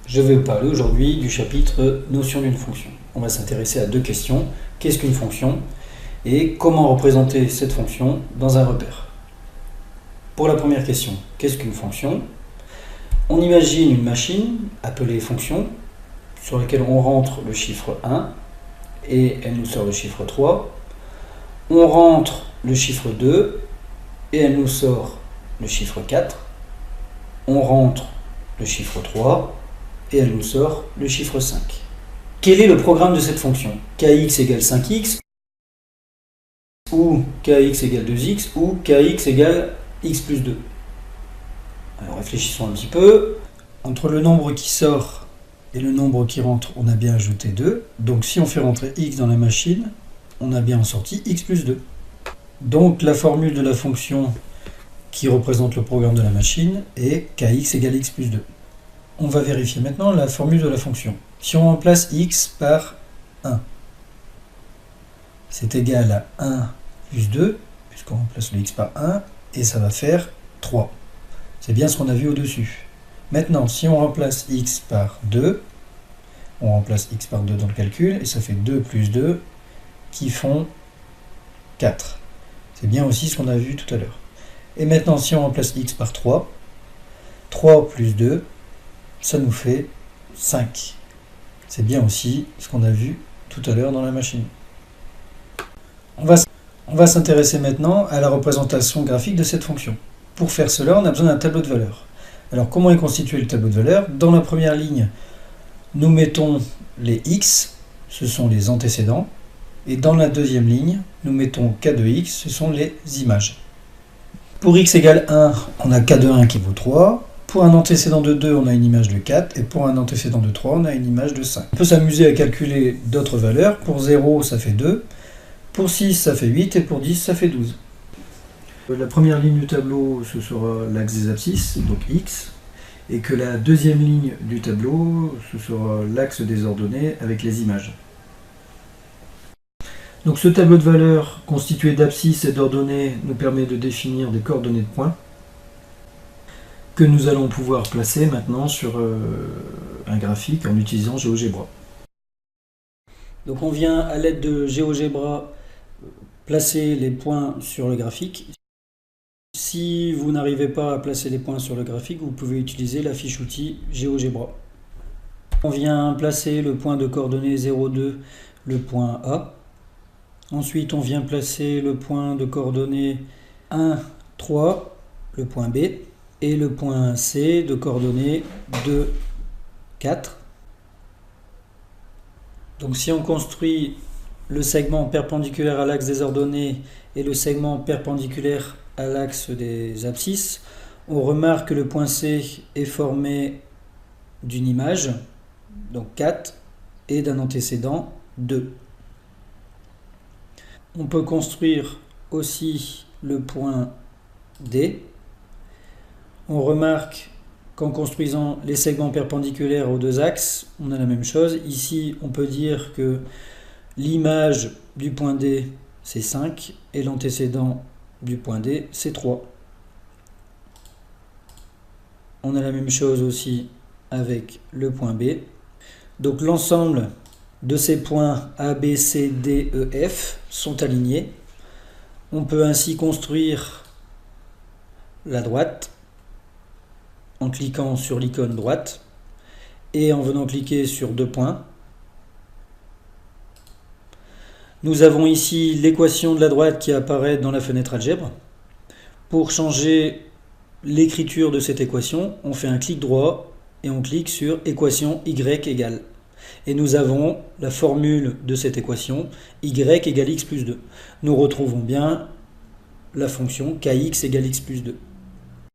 Je vais vous parler aujourd'hui du chapitre Notion d'une fonction. On va s'intéresser à deux questions. Qu'est-ce qu'une fonction et comment représenter cette fonction dans un repère. Pour la première question, qu'est-ce qu'une fonction? On imagine une machine appelée fonction sur laquelle on rentre le chiffre 1 et elle nous sort le chiffre 3. On rentre le chiffre 2 et elle nous sort le chiffre 4. On rentre le chiffre 3 et elle nous sort le chiffre 5. Quel est le programme de cette fonction? Kx égale 5x, ou kx égale 2x, ou kx égale x plus 2. Alors réfléchissons un petit peu. Entre le nombre qui sort et le nombre qui rentre, on a bien ajouté 2. Donc si on fait rentrer x dans la machine, on a bien en sorti x plus 2. Donc la formule de la fonction qui représente le programme de la machine est kx égale x plus 2. On va vérifier maintenant la formule de la fonction. Si on remplace x par 1, c'est égal à 1 plus 2, puisqu'on remplace le x par 1, et ça va faire 3. C'est bien ce qu'on a vu au-dessus. Maintenant, si on remplace x par 2, on remplace x par 2 dans le calcul, et ça fait 2 plus 2, qui font 4. C'est bien aussi ce qu'on a vu tout à l'heure. Et maintenant, si on remplace x par 3, 3 plus 2, ça nous fait 5. C'est bien aussi ce qu'on a vu tout à l'heure dans la machine. On va s'intéresser maintenant à la représentation graphique de cette fonction. Pour faire cela, on a besoin d'un tableau de valeurs. Alors comment est constitué le tableau de valeurs? Dans la première ligne, nous mettons les x, ce sont les antécédents. Et dans la deuxième ligne, nous mettons k de x, ce sont les images. Pour x égale 1, on a k de 1 qui vaut 3. Pour un antécédent de 2, on a une image de 4, et pour un antécédent de 3, on a une image de 5. On peut s'amuser à calculer d'autres valeurs. Pour 0, ça fait 2. Pour 6, ça fait 8, et pour 10, ça fait 12. La première ligne du tableau, ce sera l'axe des abscisses, donc x, et que la deuxième ligne du tableau, ce sera l'axe des ordonnées avec les images. Donc ce tableau de valeurs constitué d'abscisses et d'ordonnées nous permet de définir des coordonnées de points que nous allons pouvoir placer maintenant sur un graphique en utilisant GeoGebra. Donc on vient à l'aide de GeoGebra placer les points sur le graphique. Si vous n'arrivez pas à placer les points sur le graphique, vous pouvez utiliser la fiche outil GeoGebra. On vient placer le point de coordonnées 0,2, le point A. Ensuite on vient placer le point de coordonnées 1, 3, le point B. Et le point C de coordonnées 2, 4. Donc si on construit le segment perpendiculaire à l'axe des ordonnées et le segment perpendiculaire à l'axe des abscisses, on remarque que le point C est formé d'une image, donc 4, et d'un antécédent 2. On peut construire aussi le point D. On remarque qu'en construisant les segments perpendiculaires aux deux axes, on a la même chose. Ici, on peut dire que l'image du point D, c'est 5, et l'antécédent du point D, c'est 3. On a la même chose aussi avec le point B. Donc l'ensemble de ces points A, B, C, D, E, F sont alignés. On peut ainsi construire la droite en cliquant sur l'icône droite et en venant cliquer sur deux points. Nous avons ici l'équation de la droite qui apparaît dans la fenêtre algèbre. Pour changer l'écriture de cette équation, on fait un clic droit et on clique sur équation y égale. Et nous avons la formule de cette équation, y égale x plus 2. Nous retrouvons bien la fonction kx égale x plus 2.